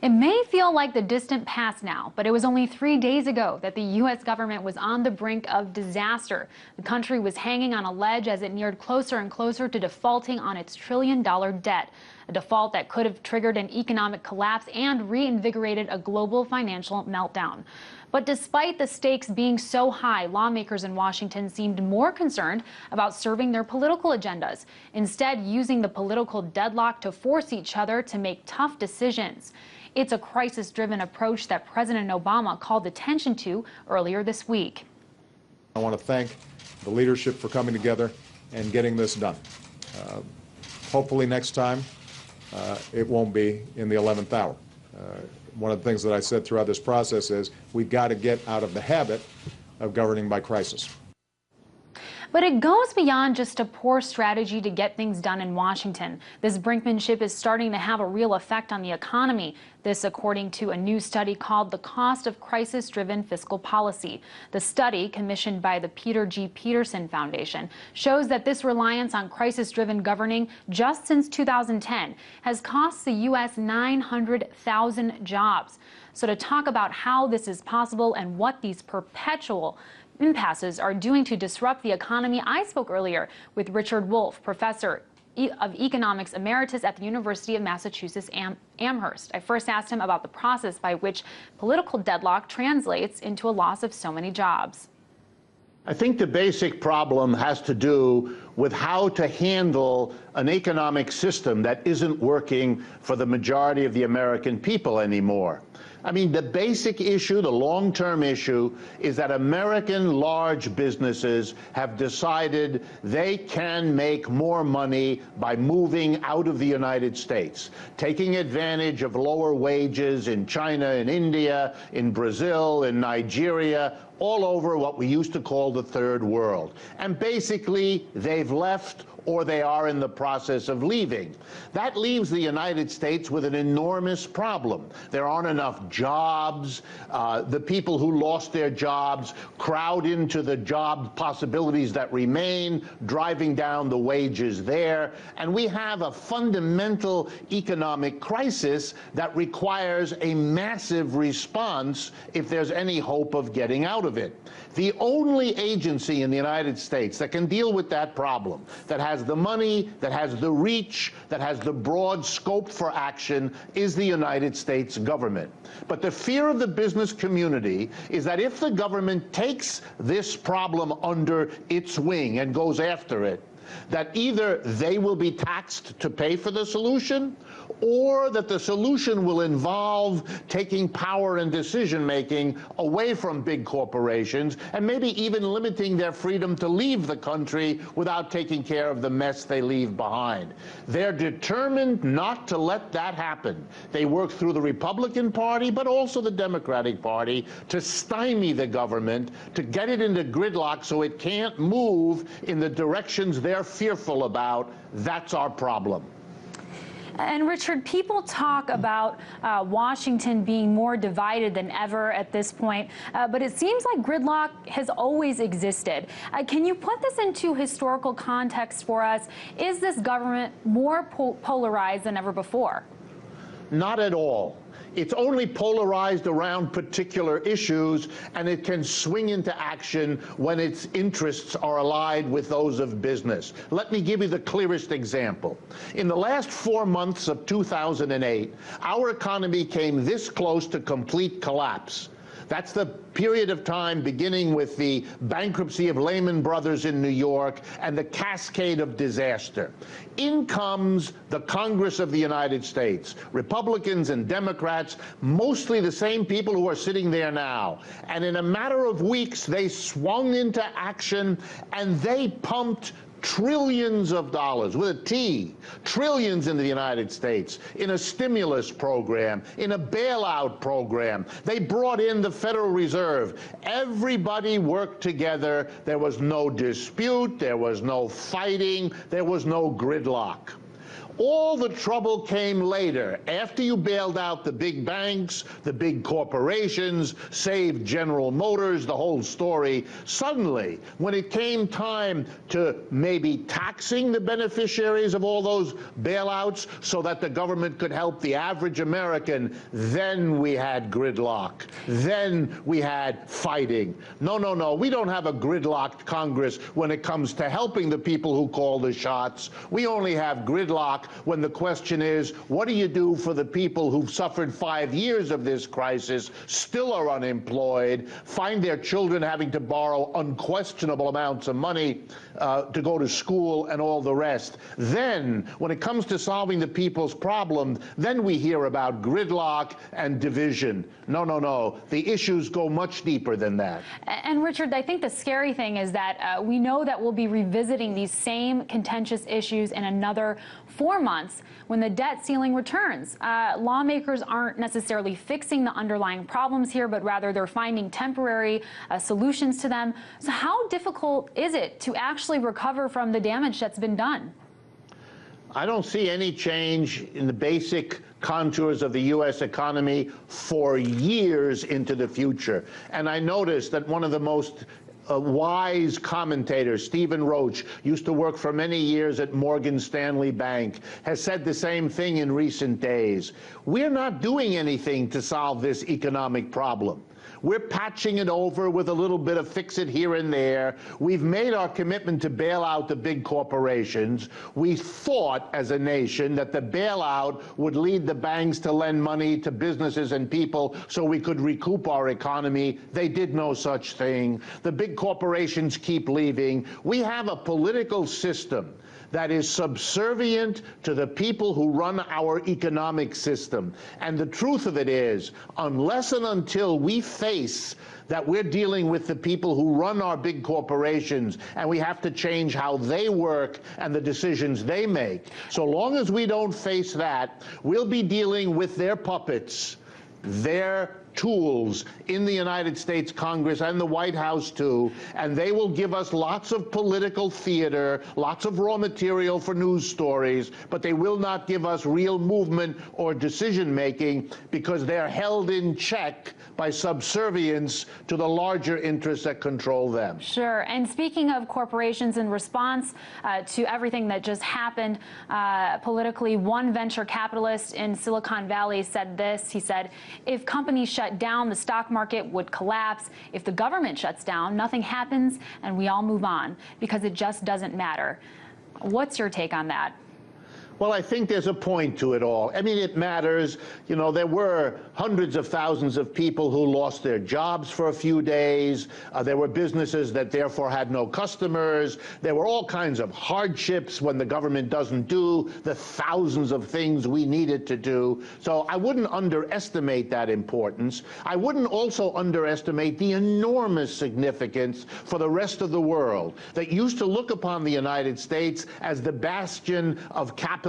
It may feel like the distant past now, but it was only 3 days ago that the U.S. government was on the brink of disaster. The country was hanging on a ledge as it neared closer and closer to defaulting on its trillion-dollar debt, a default that could have triggered an economic collapse and reinvigorated a global financial meltdown. But despite the stakes being so high, lawmakers in Washington seemed more concerned about serving their political agendas, instead using the political deadlock to force each other to make tough decisions. It's a crisis-driven approach that President Obama called attention to earlier this week. I want to thank the leadership for coming together and getting this done. Hopefully next time it won't be in the 11th hour. One of the things that I said throughout this process is we've got to get out of the habit of governing by crisis. But it goes beyond just a poor strategy to get things done in Washington. This brinkmanship is starting to have a real effect on the economy. This according to a new study called The Cost of Crisis-Driven Fiscal Policy. The study, commissioned by the Peter G. Peterson Foundation, shows that this reliance on crisis-driven governing just since 2010 has cost the U.S. 900,000 jobs. So to talk about how this is possible and what these perpetual impasses are doing to disrupt the economy, I spoke earlier with Richard Wolff, professor of economics emeritus at the University of Massachusetts Amherst. I first asked him about the process by which political deadlock translates into a loss of so many jobs. I think the basic problem has to do with how to handle an economic system that isn't working for the majority of the American people anymore. I mean, the basic issue, the long-term issue, is that American large businesses have decided they can make more money by moving out of the United States, taking advantage of lower wages in China, in India, in Brazil, in Nigeria, all over what we used to call the third world. And basically, they've left or they are in the process of leaving. That leaves the United States with an enormous problem. There aren't enough jobs. The people who lost their jobs crowd into the job possibilities that remain, driving down the wages there. And we have a fundamental economic crisis that requires a massive response if there's any hope of getting out of it. The only agency in the United States that can deal with that problem, that has the money, that has the reach, that has the broad scope for action, is the United States government. But the fear of the business community is that if the government takes this problem under its wing and goes after it, that either they will be taxed to pay for the solution, or that the solution will involve taking power and decision-making away from big corporations and maybe even limiting their freedom to leave the country without taking care of the mess they leave behind. They're determined not to let that happen. They work through the Republican Party, but also the Democratic Party, to stymie the government, to get it into gridlock so it can't move in the directions they're fearful about. That's our problem. And Richard, people talk about Washington being more divided than ever at this point, but it seems like gridlock has always existed. Can you put this into historical context for us? Is this government more polarized than ever before? Not at all. It's only polarized around particular issues, and it can swing into action when its interests are allied with those of business. Let me give you the clearest example. In the last 4 months of 2008, our economy came this close to complete collapse. That's the period of time beginning with the bankruptcy of Lehman Brothers in New York and the cascade of disaster. In comes the Congress of the United States, Republicans and Democrats, mostly the same people who are sitting there now. And in a matter of weeks, they swung into action and they pumped trillions of dollars, with a T, trillions into the United States, in a stimulus program, in a bailout program. They brought in the Federal Reserve. Everybody worked together. There was no dispute. There was no fighting. There was no gridlock. All the trouble came later, after you bailed out the big banks, the big corporations, saved General Motors, the whole story. Suddenly, when it came time to maybe taxing the beneficiaries of all those bailouts so that the government could help the average American, then we had gridlock. Then we had fighting. No, no, no, we don't have a gridlocked Congress when it comes to helping the people who call the shots. We only have gridlock when the question is, what do you do for the people who've suffered 5 years of this crisis, still are unemployed, find their children having to borrow unquestionable amounts of money to go to school and all the rest. Then, when it comes to solving the people's problems, then we hear about gridlock and division. No, no, no. The issues go much deeper than that. And Richard, I think the scary thing is that we know that we'll be revisiting these same contentious issues in another 4 months when the debt ceiling returns. Lawmakers aren't necessarily fixing the underlying problems here, but rather they're finding temporary solutions to them. So how difficult is it to actually recover from the damage that's been done? I don't see any change in the basic contours of the U.S. economy for years into the future. And I noticed that one of the most wise commentators, Stephen Roach, used to work for many years at Morgan Stanley Bank, has said the same thing in recent days. We're not doing anything to solve this economic problem. We're patching it over with a little bit of fix it here and there. We've made our commitment to bail out the big corporations. We thought as a nation that the bailout would lead the banks to lend money to businesses and people so we could recoup our economy. They did no such thing. The big corporations keep leaving. We have a political system that is subservient to the people who run our economic system. And the truth of it is, unless and until we face that we're dealing with the people who run our big corporations and we have to change how they work and the decisions they make, so long as we don't face that, we'll be dealing with their puppets, their tools in the United States Congress and the White House too, and they will give us lots of political theater, lots of raw material for news stories, but they will not give us real movement or decision making because they're held in check by subservience to the larger interests that control them. Sure. And speaking of corporations, in response to everything that just happened politically, one venture capitalist in Silicon Valley said this. He said, if companies shut down, the stock market would collapse. If the government shuts down, nothing happens and we all move on because it just doesn't matter. What's your take on that? Well, I think there's a point to it all. I mean, it matters. You know, there were hundreds of thousands of people who lost their jobs for a few days. There were businesses that therefore had no customers. There were all kinds of hardships when the government doesn't do the thousands of things we needed to do. So I wouldn't underestimate that importance. I wouldn't also underestimate the enormous significance for the rest of the world that used to look upon the United States as the bastion of capitalist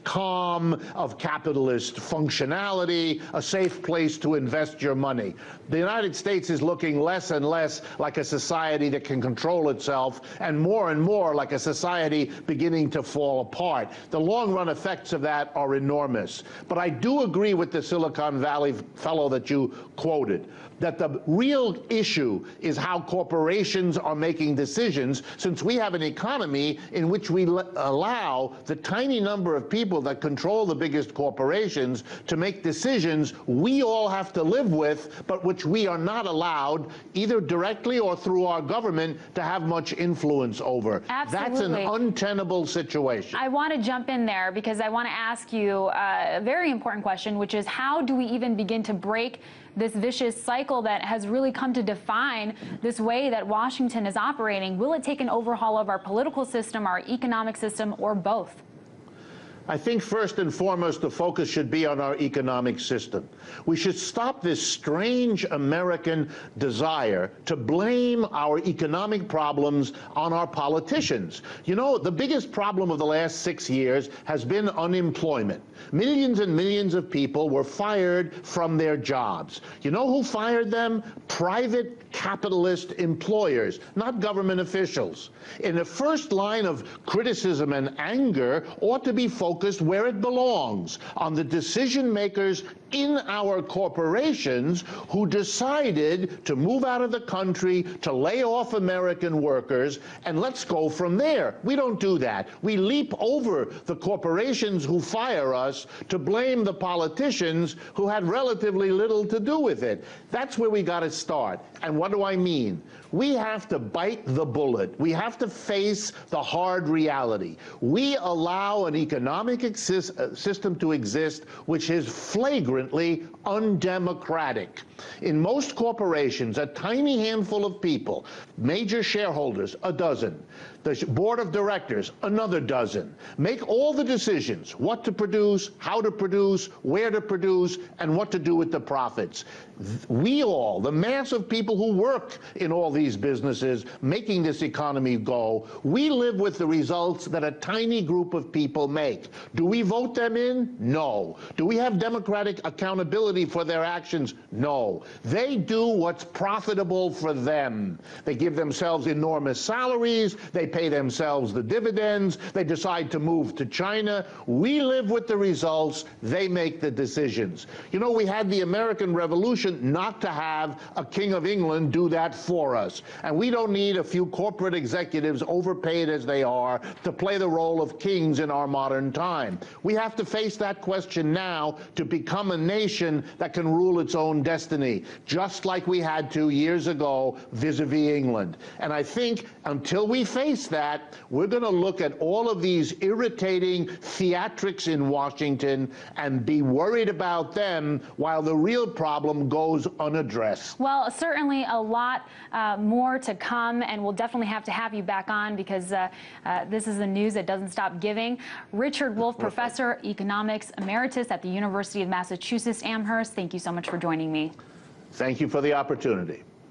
calm, of capitalist functionality, a safe place to invest your money. The United States is looking less and less like a society that can control itself and more like a society beginning to fall apart. The long-run effects of that are enormous. But I do agree with the Silicon Valley fellow that you quoted, that the real issue is how corporations are making decisions, since we have an economy in which we allow the tiny number of people that control the biggest corporations to make decisions we all have to live with, but which we are not allowed, either directly or through our government, to have much influence over. Absolutely. That's an untenable situation. I want to jump in there because I want to ask you a very important question, which is how do we even begin to break this vicious cycle that has really come to define this way that Washington is operating? Will it take an overhaul of our political system, our economic system, or both? I think first and foremost the focus should be on our economic system. We should stop this strange American desire to blame our economic problems on our politicians. You know, the biggest problem of the last 6 years has been unemployment. Millions and millions of people were fired from their jobs. You know who fired them? Private capitalist employers, not government officials. In the first line of criticism and anger ought to be focused focused where it belongs, on the decision makers in our corporations who decided to move out of the country, to lay off American workers, and let's go from there. We don't do that. We leap over the corporations who fire us to blame the politicians who had relatively little to do with it. That's where we got to start. And what do I mean? We have to bite the bullet. We have to face the hard reality. We allow an economic system to exist which is flagrantly undemocratic. In most corporations, a tiny handful of people, major shareholders, a dozen, the board of directors, another dozen, make all the decisions, what to produce, how to produce, where to produce, and what to do with the profits. We all, the mass of people who work in all these businesses, making this economy go, we live with the results that a tiny group of people make. Do we vote them in? No. Do we have democratic accountability for their actions? No. They do what's profitable for them. They give themselves enormous salaries, they pay themselves the dividends, they decide to move to China. We live with the results, they make the decisions. You know, we had the American Revolution not to have a King of England do that for us. And we don't need a few corporate executives, overpaid as they are, to play the role of kings in our modern time. We have to face that question now to become a nation that can rule its own destiny, just like we had to years ago vis-a-vis England. And I think until we face that, we're going to look at all of these irritating theatrics in Washington and be worried about them while the real problem goes unaddressed. Well, certainly a lot more to come, and we'll definitely have to have you back on because this is the news that doesn't stop giving. Richard Wolff, Professor, Economics, Emeritus at the University of Massachusetts, Amherst, thank you so much for joining me. Thank you for the opportunity.